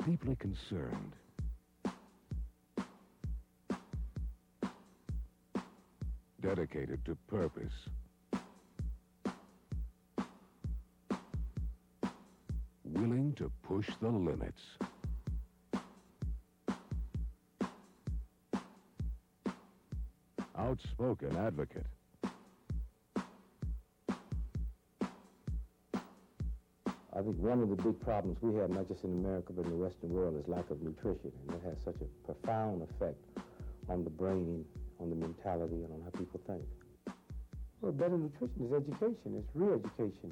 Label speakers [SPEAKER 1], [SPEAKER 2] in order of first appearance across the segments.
[SPEAKER 1] deeply concerned. Dedicated to purpose. Willing to push the limits. Outspoken advocate.
[SPEAKER 2] I think one of the big problems we have, not just in America, but in the Western world, is lack of nutrition. And it has such a profound effect on the brain, on the mentality, and on how people think. Well, better nutrition is education. It's real education.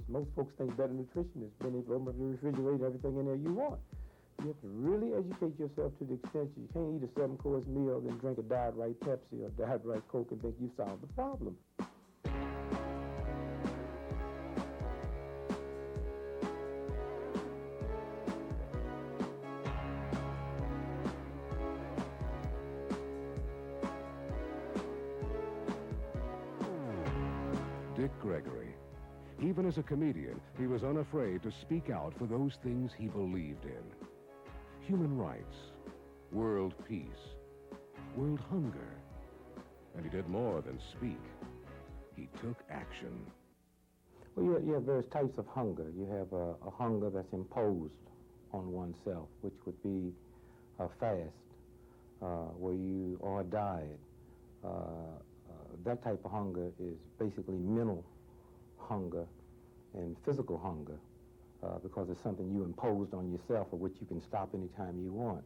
[SPEAKER 2] Most folks think better nutrition is being able to open up your refrigerator, everything in there you want. You have to really educate yourself to the extent that you can't eat a 7-course meal, then drink a Diet Right Pepsi or Diet Right Coke and think you've solved the problem.
[SPEAKER 1] Dick Gregory. Even as a comedian, he was unafraid to speak out for those things he believed in. Human rights, world peace, world hunger. And he did more than speak. He took action.
[SPEAKER 2] Well, you have various types of hunger. You have a hunger that's imposed on oneself, which would be a fast, or a diet. That type of hunger is basically mental hunger and physical hunger because it's something you imposed on yourself or which you can stop anytime you want.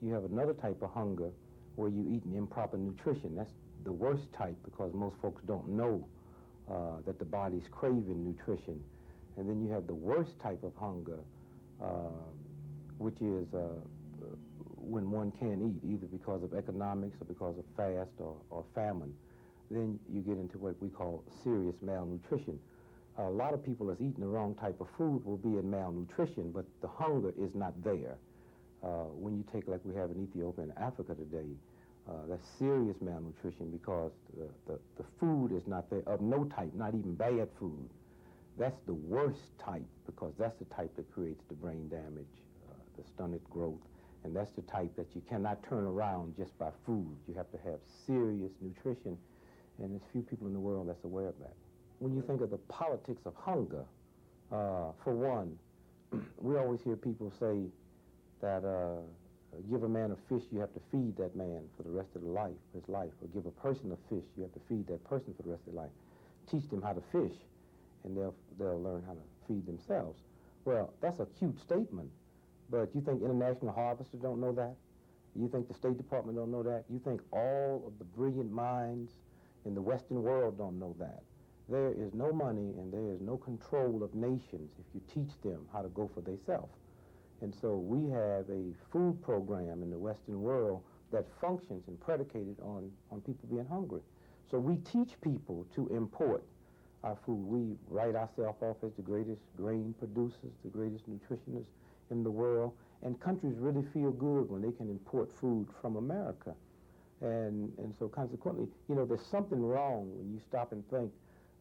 [SPEAKER 2] You have another type of hunger where you eat improper nutrition. That's the worst type because most folks don't know that the body's craving nutrition. And then you have the worst type of hunger, which is when one can't eat, either because of economics or because of fast or famine. Then you get into what we call serious malnutrition. A lot of people that's eating the wrong type of food will be in malnutrition, but the hunger is not there. When you take, like we have in Ethiopia and Africa today, that's serious malnutrition because the food is not there, of no type, not even bad food. That's the worst type because that's the type that creates the brain damage, the stunted growth, and that's the type that you cannot turn around just by food. You have to have serious nutrition, and there's few people in the world that's aware of that. When you think of the politics of hunger, for one, we always hear people say that give a man a fish, you have to feed that man for the rest of his life, or give a person a fish, you have to feed that person for the rest of their life. Teach them how to fish, and they'll learn how to feed themselves. Well, that's a cute statement, but you think international harvesters don't know that? You think the State Department don't know that? You think all of the brilliant minds in the Western world don't know that? There is no money and there is no control of nations if you teach them how to go for themselves. And so we have a food program in the Western world that functions and predicated on people being hungry. So we teach people to import our food. We write ourselves off as the greatest grain producers, the greatest nutritionists in the world, and countries really feel good when they can import food from America. And so consequently, you know, there's something wrong when you stop and think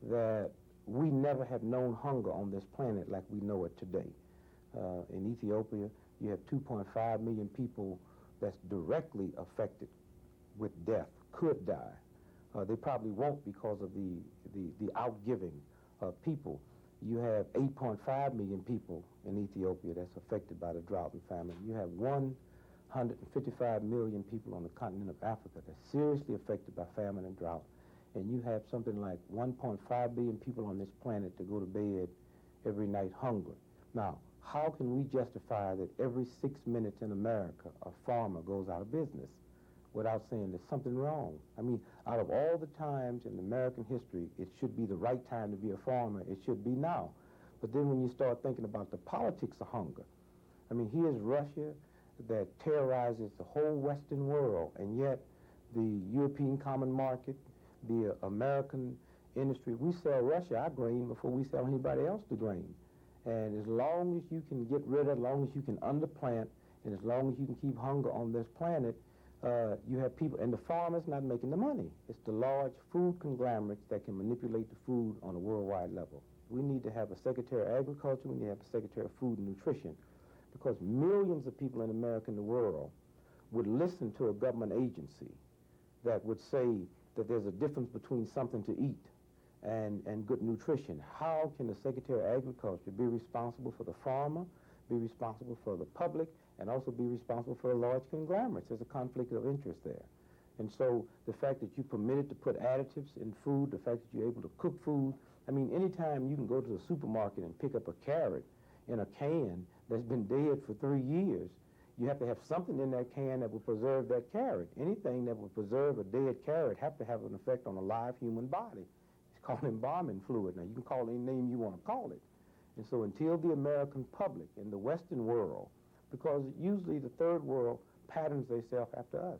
[SPEAKER 2] that we never have known hunger on this planet like we know it today. In Ethiopia, you have 2.5 million people that's directly affected with death, could die. They probably won't because of the outgiving of people. You have 8.5 million people in Ethiopia that's affected by the drought and famine. You have 155 million people on the continent of Africa that's seriously affected by famine and drought. And you have something like 1.5 billion people on this planet to go to bed every night hungry. Now, how can we justify that every 6 minutes in America a farmer goes out of business without saying there's something wrong? I mean, out of all the times in American history, it should be the right time to be a farmer. It should be now. But then when you start thinking about the politics of hunger, I mean, here's Russia that terrorizes the whole Western world, and yet the European Common Market, the American industry, we sell Russia our grain before we sell anybody else the grain. And as long as you can get rid of, as long as you can underplant, and as long as you can keep hunger on this planet, you have people, and the farmer's not making the money. It's the large food conglomerates that can manipulate the food on a worldwide level. We need to have a Secretary of Agriculture, we need to have a Secretary of Food and Nutrition, because millions of people in America and the world would listen to a government agency that would say that there's a difference between something to eat and good nutrition. How can the Secretary of Agriculture be responsible for the farmer, be responsible for the public, and also be responsible for the large conglomerates? There's a conflict of interest there. And so the fact that you're permitted to put additives in food, the fact that you're able to cook food, I mean, anytime you can go to the supermarket and pick up a carrot in a can that's been dead for 3 years, you have to have something in that can that will preserve that carrot. Anything that will preserve a dead carrot have to have an effect on a live human body. It's called embalming fluid. Now, you can call it any name you want to call it. And so until the American public in the Western world, because usually the third world patterns themselves after us.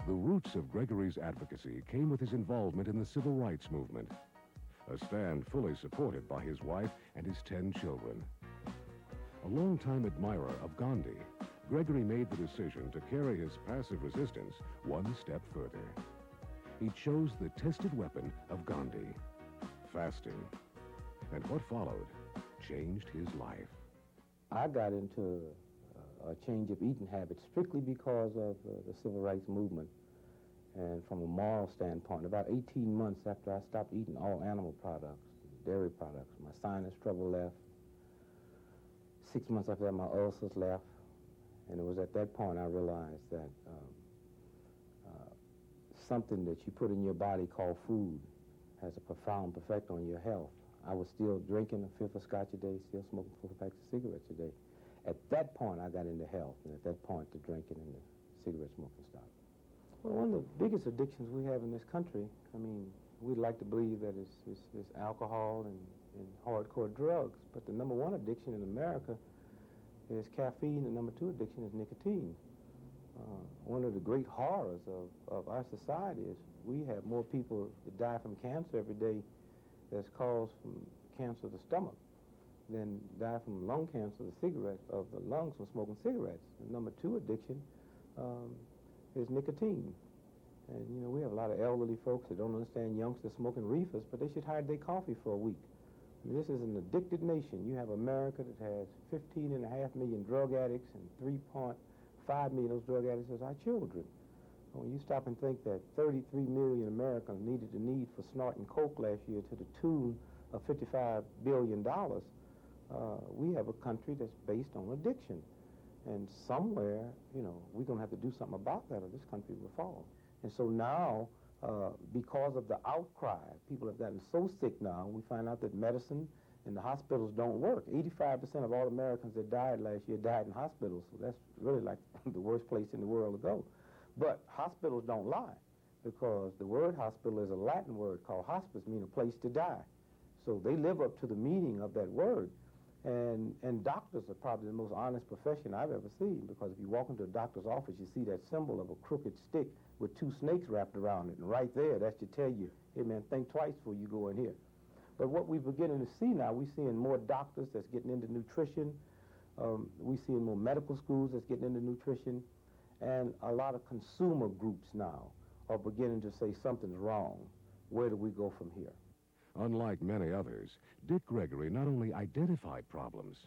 [SPEAKER 1] The roots of Gregory's advocacy came with his involvement in the civil rights movement, a stand fully supported by his wife and his 10 children. A longtime admirer of Gandhi, Gregory made the decision to carry his passive resistance one step further. He chose the tested weapon of Gandhi, fasting. And what followed changed his life.
[SPEAKER 2] I got into a change of eating habits strictly because of the civil rights movement. And from a moral standpoint, about 18 months after I stopped eating all animal products, dairy products, my sinus trouble left. 6 months after that, my ulcers left. And it was at that point I realized that something that you put in your body called food has a profound effect on your health. I was still drinking a fifth of scotch a day, still smoking 4 packs of cigarettes a day. At that point, I got into health, and at that point, the drinking and the cigarette smoking stopped. Well, one of the biggest addictions we have in this country, I mean, we'd like to believe that it's alcohol and hardcore drugs, but the number one addiction in America is caffeine, and number two addiction is nicotine. One of the great horrors of our society is we have more people that die from cancer every day that's caused from cancer of the stomach than die from lung cancer of the lungs from smoking cigarettes. And number two addiction is nicotine. And, you know, we have a lot of elderly folks that don't understand youngsters smoking reefers, but they should hide their coffee for a week. I mean, this is an addicted nation. You have America that has 15.5 million drug addicts, and 3.5 million of those drug addicts is our children. When you stop and think that 33 million Americans needed the need for snorting coke last year to the tune of $55 billion, we have a country that's based on addiction. And somewhere, you know, we're going to have to do something about that or this country will fall. And so now, because of the outcry, people have gotten so sick now, we find out that medicine and the hospitals don't work. 85% of all Americans that died last year died in hospitals, so that's really like the worst place in the world to go. But hospitals don't lie, because the word hospital is a Latin word called hospice, meaning a place to die. So they live up to the meaning of that word. And doctors are probably the most honest profession I've ever seen, because if you walk into a doctor's office, you see that symbol of a crooked stick with 2 snakes wrapped around it. And right there, that should tell you, hey, man, think twice before you go in here. But what we're beginning to see now, we're seeing more doctors that's getting into nutrition. We're seeing more medical schools that's getting into nutrition. And a lot of consumer groups now are beginning to say something's wrong. Where do we go from here?
[SPEAKER 1] Unlike many others, Dick Gregory not only identified problems,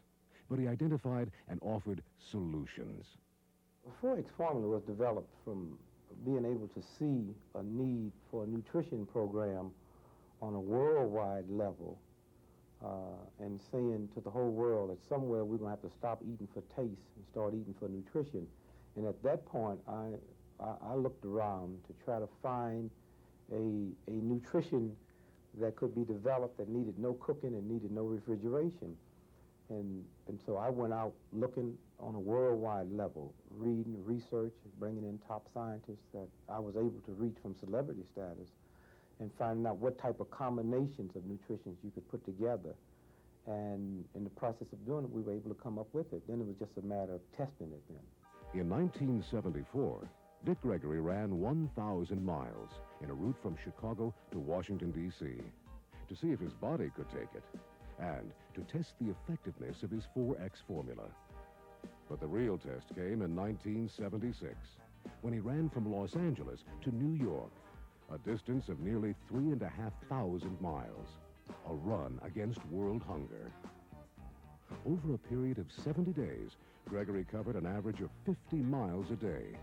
[SPEAKER 1] but he identified and offered solutions.
[SPEAKER 2] The 4X formula was developed from being able to see a need for a nutrition program on a worldwide level and saying to the whole world that somewhere we're going to have to stop eating for taste and start eating for nutrition. And at that point, I looked around to try to find a nutrition that could be developed that needed no cooking and needed no refrigeration. And so I went out looking on a worldwide level, reading, research, bringing in top scientists that I was able to reach from celebrity status, and finding out what type of combinations of nutritions you could put together. And in the process of doing it, we were able to come up with it. Then it was just a matter of testing it then.
[SPEAKER 1] In 1974, Dick Gregory ran 1,000 miles in a route from Chicago to Washington, D.C., to see if his body could take it, and to test the effectiveness of his 4X formula. But the real test came in 1976, when he ran from Los Angeles to New York, a distance of nearly 3,500 miles. a run against world hunger. Over a period of 70 days, Gregory covered an average of 50 miles a day,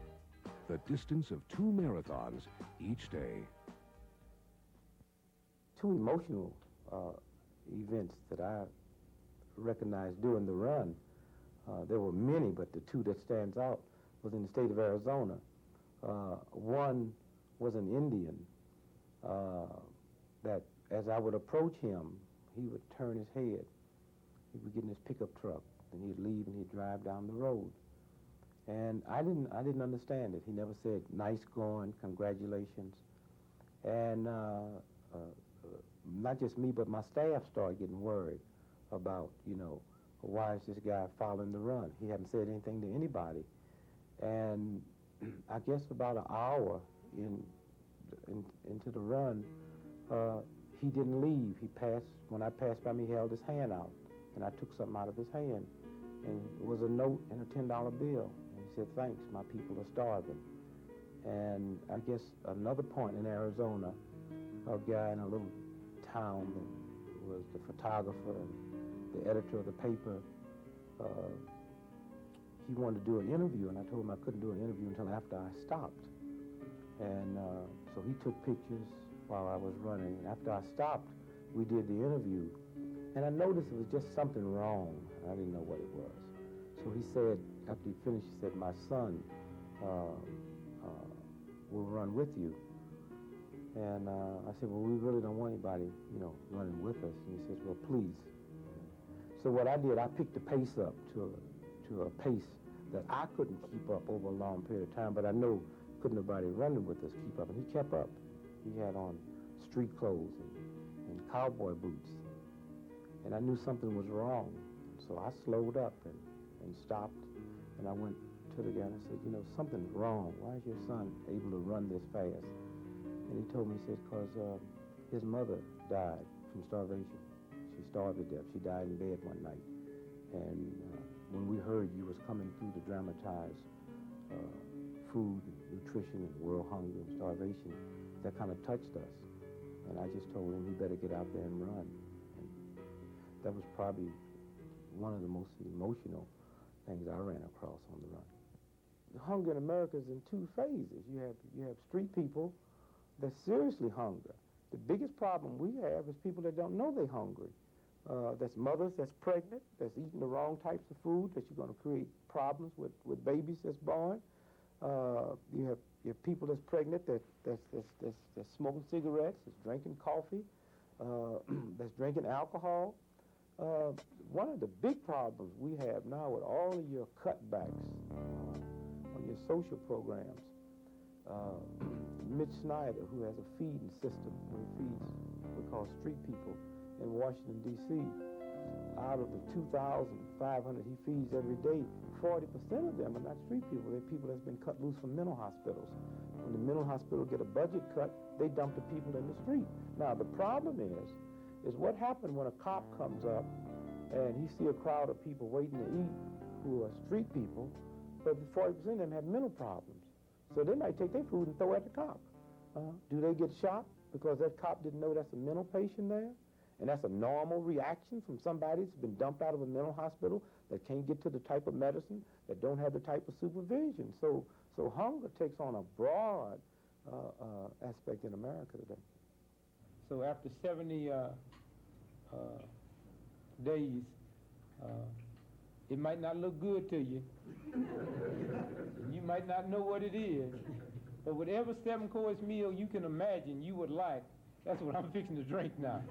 [SPEAKER 1] the distance of 2 marathons each day.
[SPEAKER 2] Two emotional events that I recognized during the run. There were many, but the two that stands out was in the state of Arizona. One was an Indian that as I would approach him, he would turn his head. He would get in his pickup truck, and he'd leave and he'd drive down the road. And I didn't understand it. He never said, "Nice going, congratulations." And not just me, but my staff started getting worried about, why is this guy following the run? He hadn't said anything to anybody. And I guess about an hour into the run, he didn't leave. When I passed by me, he held his hand out, and I took something out of his hand. And it was a note and a $10 bill. And he said, "Thanks, my people are starving." And I guess another point in Arizona, a guy in a little town that was the photographer and the editor of the paper, he wanted to do an interview, and I told him I couldn't do an interview until after I stopped. And so he took pictures while I was running. And after I stopped, we did the interview. And I noticed it was just something wrong. I didn't know what it was. So he said, after he finished, he said, "My son will run with you." And I said, "Well, we really don't want anybody, running with us." And he says, "Well, please." So what I did, I picked the pace up to a pace that I couldn't keep up over a long period of time, but I know couldn't nobody running with us keep up. And he kept up. He had on street clothes and cowboy boots. And I knew something was wrong. So I slowed up and stopped. And I went to the guy and I said, "Something's wrong. Why is your son able to run this fast?" And he told me, he said, "Because his mother died from starvation. She starved to death. She died in bed one night. And when we heard you was coming through to dramatize food and nutrition and world hunger and starvation, that kind of touched us. And I just told him he better get out there and run." And that was probably one of the most emotional things I ran across on the run. The hunger in America is in two phases. You have street people that seriously hunger. The biggest problem we have is people that don't know they're hungry. That's mothers that's pregnant, that's eating the wrong types of food, that you're going to create problems with babies that's born. You have people that's pregnant that's smoking cigarettes, that's drinking coffee, that's drinking alcohol. One of the big problems we have now with all of your cutbacks on your social programs, Mitch Snyder, who has a feeding system where he feeds what we call street people in Washington, D.C., out of the 2,500 he feeds every day, 40% of them are not street people. They're people that's been cut loose from mental hospitals. When the mental hospital get a budget cut, they dump the people in the street. Now, the problem is what happened when a cop comes up and he see a crowd of people waiting to eat who are street people, but 40% of them have mental problems. So they might take their food and throw it at the cop. Do they get shot because that cop didn't know that's a mental patient there? And that's a normal reaction from somebody that's been dumped out of a mental hospital that can't get to the type of medicine, that don't have the type of supervision. So hunger takes on a broad aspect in America today.
[SPEAKER 3] So after 70 days, it might not look good to you. You might not know what it is. But whatever 7-course meal you can imagine you would like, that's what I'm fixing to drink now.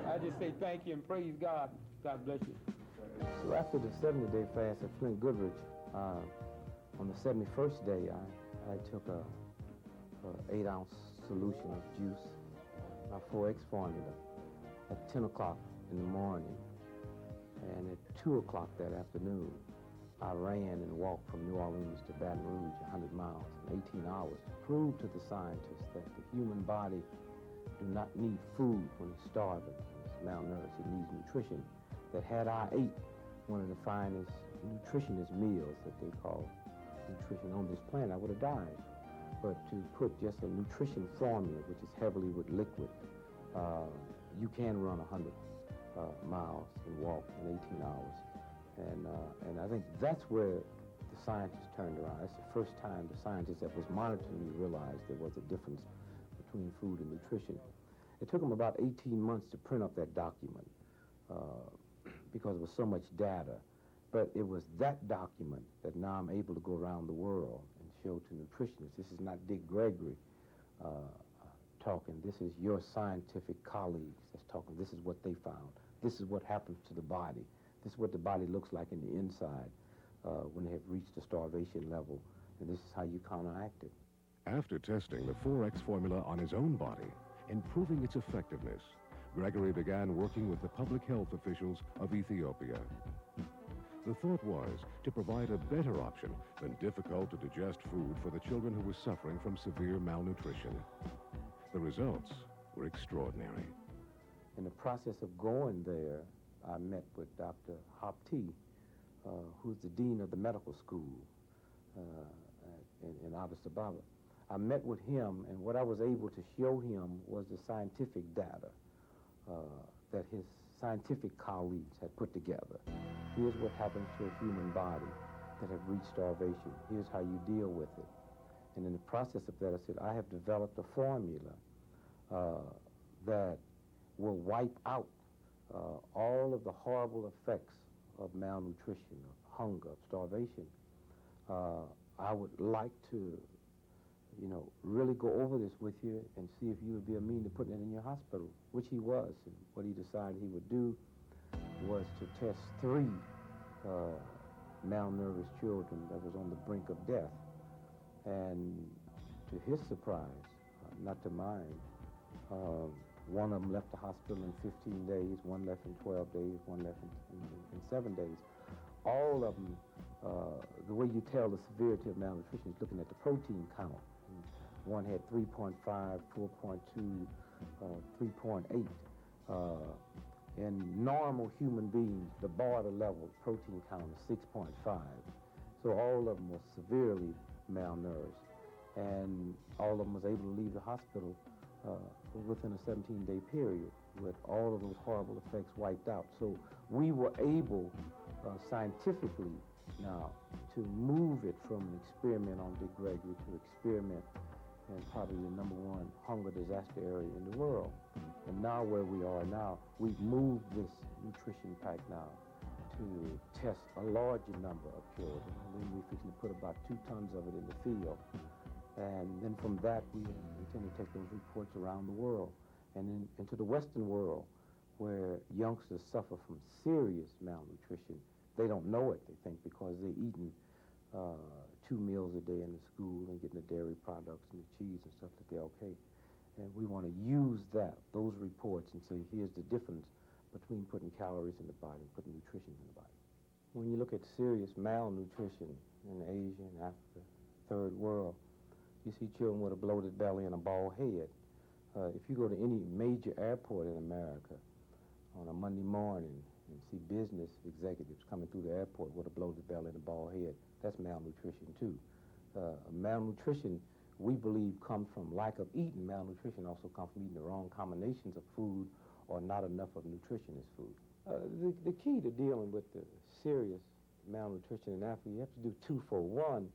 [SPEAKER 3] I just say thank you and praise God. God bless you.
[SPEAKER 2] So after the 70-day fast at Flint Goodrich, on the 71st day, I took a 8-ounce solution of juice, my 4X formula, at 10 o'clock in the morning. And at 2 o'clock that afternoon, I ran and walked from New Orleans to Baton Rouge, 100 miles in 18 hours, to prove to the scientists that the human body do not need food when it's starving, when it's malnourished. It needs nutrition. That had I ate one of the finest nutritionist meals that they call nutrition on this planet, I would have died. But to put just a nutrition formula, which is heavily with liquid, you can run 100 miles and walk in 18 hours. And I think that's where the scientists turned around. That's the first time the scientists that was monitoring me realized there was a difference between food and nutrition. It took them about 18 months to print up that document because there was so much data. But it was that document that now I'm able to go around the world and show to nutritionists. This is not Dick Gregory talking. This is your scientific colleagues that's talking. This is what they found. This is what happens to the body. This is what the body looks like in the inside when they have reached the starvation level. And this is how you counteract it.
[SPEAKER 1] After testing the 4X formula on his own body and proving its effectiveness, Gregory began working with the public health officials of Ethiopia. The thought was to provide a better option than difficult-to-digest food for the children who were suffering from severe malnutrition. The results were extraordinary.
[SPEAKER 2] In the process of going there, I met with Dr. Hopti, who's the dean of the medical school in Addis Ababa. I met with him, and what I was able to show him was the scientific data that his scientific colleagues had put together. Here's what happens to a human body that have reached starvation. Here's how you deal with it. And in the process of that, I said, I have developed a formula that will wipe out all of the horrible effects of malnutrition, of hunger, of starvation. I would like to, really go over this with you and see if you would be amenable to putting it in your hospital, which he was. And what he decided he would do was to test 3 malnourished children that was on the brink of death. And to his surprise, not to mine, one of them left the hospital in 15 days, one left in 12 days, one left in 7 days. All of them, the way you tell the severity of malnutrition is looking at the protein count. And one had 3.5, 4.2, 3.8. In normal human beings, the border level protein count is 6.5. So all of them were severely malnourished. And all of them was able to leave the hospital within a 17-day period with all of those horrible effects wiped out. So we were able scientifically now to move it from an experiment on Dick Gregory to experiment in probably the #1 hunger disaster area in the world. And now where we are now, we've moved this nutrition pack now to test a larger number of children. And then we're fixing to put about 2 tons of it in the field. And then from that, we intend to take those reports around the world and then into the Western world, where youngsters suffer from serious malnutrition. They don't know it, they think, because they're eating 2 meals a day in the school and getting the dairy products and the cheese and stuff that they're okay. And we want to use those reports and say, here's the difference between putting calories in the body and putting nutrition in the body. When you look at serious malnutrition in Asia and Africa, third world, you see children with a bloated belly and a bald head. If you go to any major airport in America on a Monday morning and see business executives coming through the airport with a bloated belly and a bald head, that's malnutrition too. Malnutrition, we believe, comes from lack of eating. Malnutrition also comes from eating the wrong combinations of food or not enough of nutritionist food. The key to dealing with the serious malnutrition in Africa, you have to do twofold. One,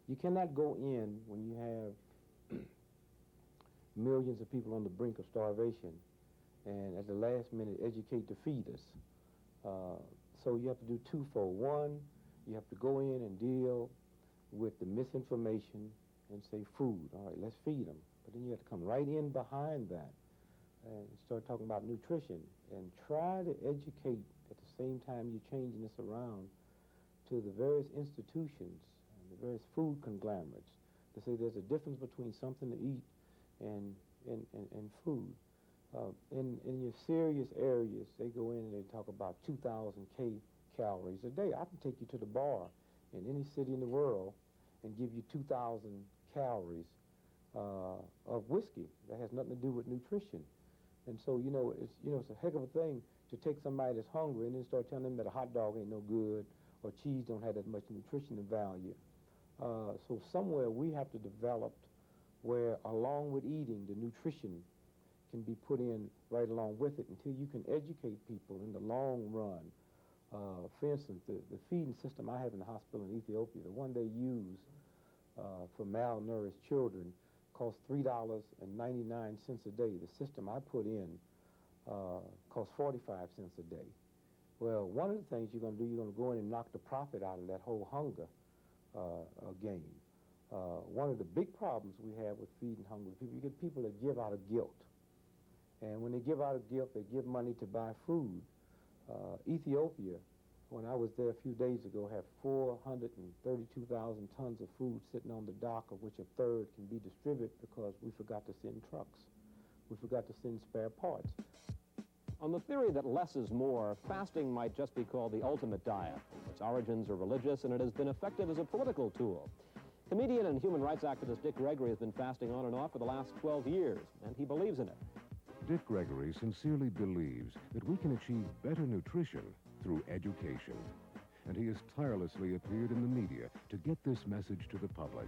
[SPEAKER 2] you cannot go in when you have millions of people on the brink of starvation and at the last minute educate the feeders. So you have to do twofold. One, you have to go in and deal with the misinformation and say food. All right, let's feed them. But then you have to come right in behind that and start talking about nutrition and try to educate at the same time you're changing this around to the various institutions and the various food conglomerates to say there's a difference between something to eat and food. In your serious areas, they go in and they talk about 2,000 calories a day. I can take you to the bar in any city in the world and give you 2,000 calories of whiskey that has nothing to do with nutrition. And so, it's a heck of a thing to take somebody that's hungry and then start telling them that a hot dog ain't no good or cheese don't have that much nutrition value. So somewhere we have to develop where, along with eating, the nutrition can be put in right along with it until you can educate people in the long run. For instance, the feeding system I have in the hospital in Ethiopia, the one they use for malnourished children, costs $3.99 a day. The system I put in costs 45 cents a day. Well, one of the things you're going to do, you're going to go in and knock the profit out of that whole hunger game. One of the big problems we have with feeding hungry people, you get people that give out of guilt. And when they give out of guilt, they give money to buy food. Ethiopia, when I was there a few days ago, had 432,000 tons of food sitting on the dock, of which a third can be distributed because we forgot to send trucks. We forgot to send spare parts.
[SPEAKER 4] On the theory that less is more, fasting might just be called the ultimate diet. Its origins are religious, and it has been effective as a political tool. Comedian and human rights activist Dick Gregory has been fasting on and off for the last 12 years, and he believes in it.
[SPEAKER 1] Dick Gregory sincerely believes that we can achieve better nutrition through education, and he has tirelessly appeared in the media to get this message to the public.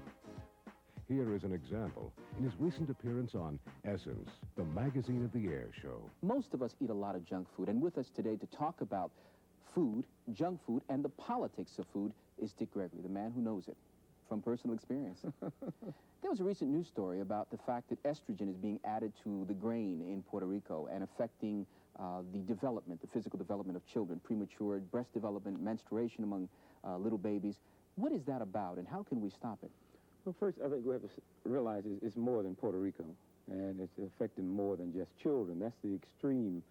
[SPEAKER 1] Here is an example in his recent appearance on Essence, the magazine of the Air show.
[SPEAKER 5] Most of us eat a lot of junk food, and with us today to talk about food, junk food, and the politics of food is Dick Gregory, the man who knows it from personal experience. There was a recent news story about the fact that estrogen is being added to the grain in Puerto Rico and affecting the development, the physical development of children, premature breast development, menstruation among little babies. What is that about, and how can we stop it?
[SPEAKER 2] Well, first, I think we have to realize it's more than Puerto Rico, and it's affecting more than just children. That's the extreme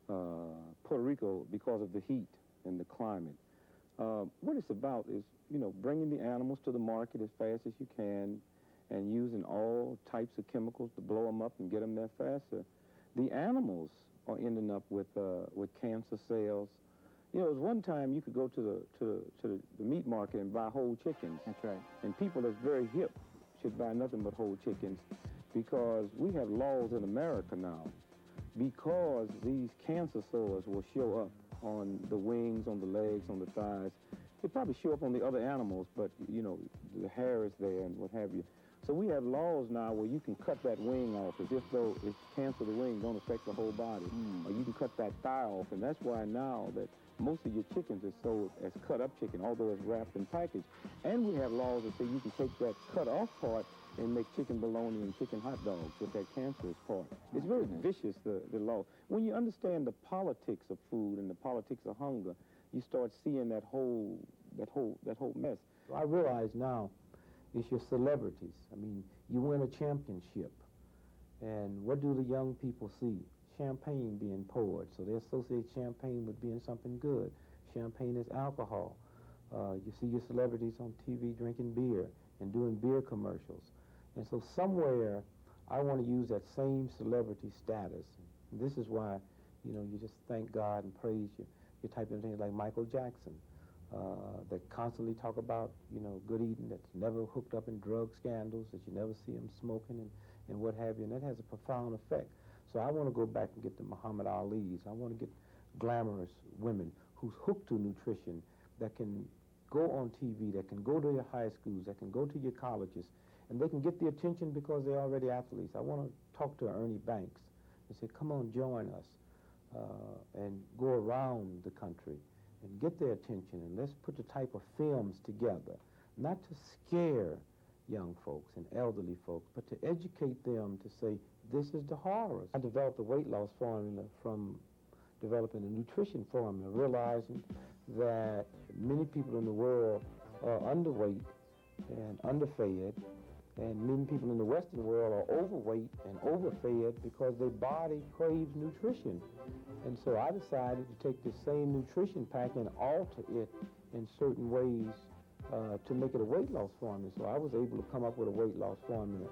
[SPEAKER 2] Puerto Rico because of the heat and the climate. What it's about is, you know, bringing the animals to the market as fast as you can and using all types of chemicals to blow them up and get them there faster. The animals are ending up with cancer cells. You know, it was one time you could go to the meat market and buy whole chickens.
[SPEAKER 5] That's right.
[SPEAKER 2] And people that's very hip should buy nothing but whole chickens, because we have laws in America now, because these cancer sores will show up on the wings, on the legs, on the thighs. They probably show up on the other animals, but, you know, the hair is there and what have you. So we have laws now where you can cut that wing off as if though it's cancer, the wing don't affect the whole body. Or you can cut that thigh off, and that's why now that most of your chickens are sold as cut-up chicken, although it's wrapped and packaged. And we have laws that say you can take that cut-off part and make chicken bologna and chicken hot dogs with that cancerous part. It's very vicious, the law. When you understand the politics of food and the politics of hunger, you start seeing that whole mess. I realize now it's your celebrities. I mean, you win a championship, and what do the young people see? Champagne being poured, so they associate champagne with being something good. Champagne is alcohol. You see your celebrities on TV drinking beer and doing beer commercials. And so somewhere, I want to use that same celebrity status. And this is why, you know, you just thank God and praise you. You type in things like Michael Jackson, that constantly talk about, you know, good eating, that's never hooked up in drug scandals, that you never see him smoking and what have you, and that has a profound effect. So I want to go back and get the Muhammad Ali's. I want to get glamorous women who's hooked to nutrition, that can go on TV, that can go to your high schools, that can go to your colleges, and they can get the attention because they're already athletes. I want to talk to Ernie Banks and say, come on, join us, and go around the country and get their attention, and let's put the type of films together, not to scare young folks and elderly folks, but to educate them to say, this is the horrors. I developed a weight loss formula from developing a nutrition formula, realizing that many people in the world are underweight and underfed, and many people in the Western world are overweight and overfed because their body craves nutrition. And so I decided to take the same nutrition pack and alter it in certain ways to make it a weight loss formula. So I was able to come up with a weight loss formula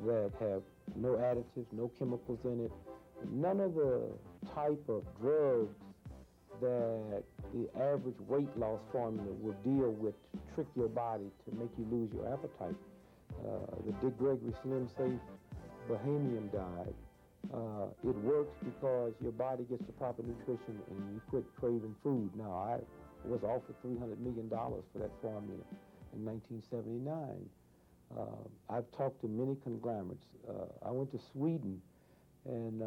[SPEAKER 2] that have no additives, no chemicals in it, none of the type of drugs that the average weight loss formula will deal with to trick your body to make you lose your appetite. The Dick Gregory Slim Safe Bahamian diet, it works because your body gets the proper nutrition and you quit craving food. Now, I was offered $300 million for that formula in 1979. I've talked to many conglomerates. I went to Sweden in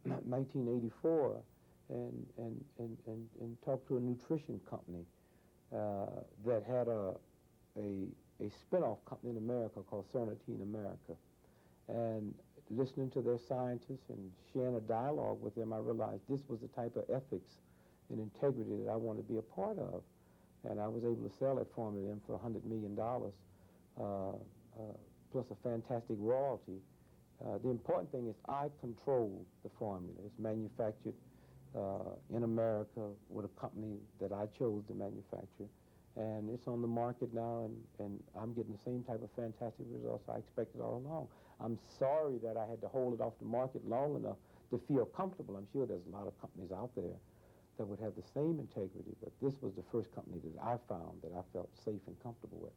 [SPEAKER 2] 1984 and talked to a nutrition company that had a spin-off company in America called Cernity in America. And listening to their scientists and sharing a dialogue with them, I realized this was the type of ethics and integrity that I wanted to be a part of. And I was able to sell that formula to them for $100 million, plus a fantastic royalty. The important thing is I control the formula. It's manufactured in America with a company that I chose to manufacture. And it's on the market now, and I'm getting the same type of fantastic results I expected all along. I'm sorry that I had to hold it off the market long enough to feel comfortable. I'm sure there's a lot of companies out there that would have the same integrity, but this was the first company that I found that I felt safe and comfortable with.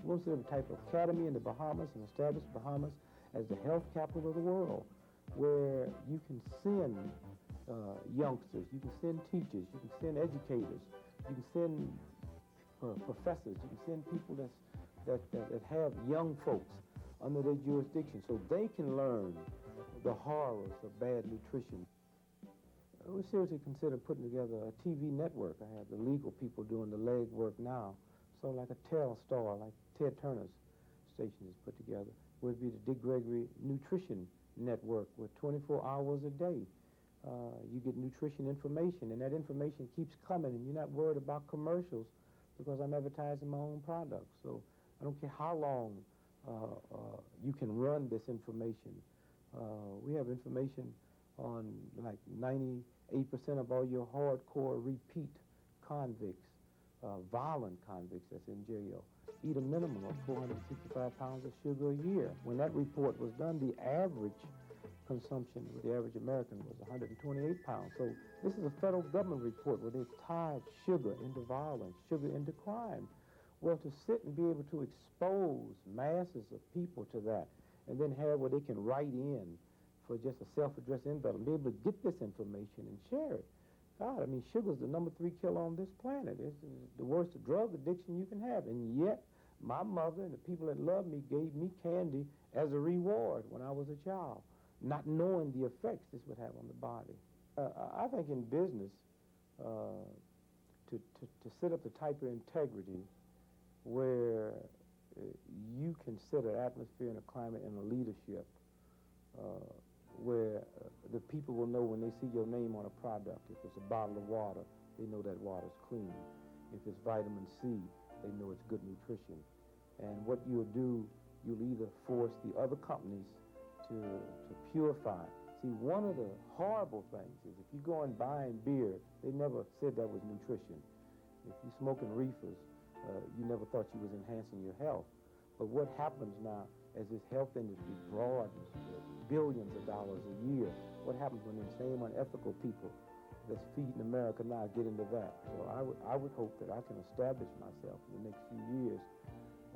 [SPEAKER 2] We'll set up a type of academy in the Bahamas and establish Bahamas as the health capital of the world, where you can send youngsters, you can send teachers, you can send educators, you can send professors, you can send people that have young folks under their jurisdiction so they can learn the horrors of bad nutrition. We seriously consider putting together a TV network. I have the legal people doing the leg work now. So like a Telstar, like Ted Turner's station is put together, would be the Dick Gregory Nutrition Network with 24 hours a day. You get nutrition information, and that information keeps coming, and you're not worried about commercials because I'm advertising my own products. So I don't care how long you can run this information. We have information on like 98% of all your hardcore repeat convicts, violent convicts that's in jail, eat a minimum of 465 pounds of sugar a year. When that report was done, the average consumption with the average American was 128 pounds. So this is a federal government report where they've tied sugar into violence, sugar into crime. Well, to sit and be able to expose masses of people to that and then have where they can write in for just a self-addressed envelope and be able to get this information and share it. God, I mean, sugar's the #3 killer on this planet. It's the worst drug addiction you can have. And yet, my mother and the people that love me gave me candy as a reward when I was a child, not knowing the effects this would have on the body. I think in business, to set up the type of integrity where you can set an atmosphere and a climate and a leadership where the people will know when they see your name on a product. If it's a bottle of water, they know that water's clean. If it's vitamin C, they know it's good nutrition. And what you'll do, you'll either force the other companies to purify. See, one of the horrible things is if you go and buying beer, they never said that was nutrition. If you're smoking reefers, you never thought you was enhancing your health. But what happens now as this health industry broadens to billions of dollars a year, what happens when them same unethical people that's feeding America now get into that? So I would hope that I can establish myself in the next few years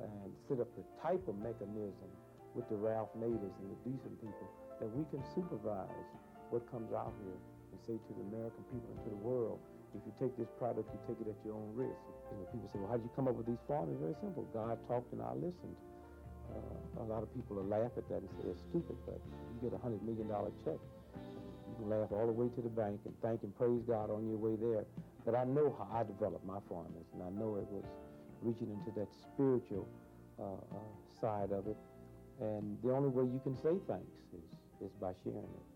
[SPEAKER 2] and set up the type of mechanism with the Ralph Naders and the decent people that we can supervise what comes out here and say to the American people and to the world, if you take this product, you take it at your own risk. You know, people say, well, how did you come up with these formulas? Very simple. God talked and I listened. A lot of people will laugh at that and say it's stupid, but you get a $100 million check. You can laugh all the way to the bank and thank and praise God on your way there. But I know how I developed my formulas, and I know it was reaching into that spiritual side of it. And the only way you can say thanks is by sharing it.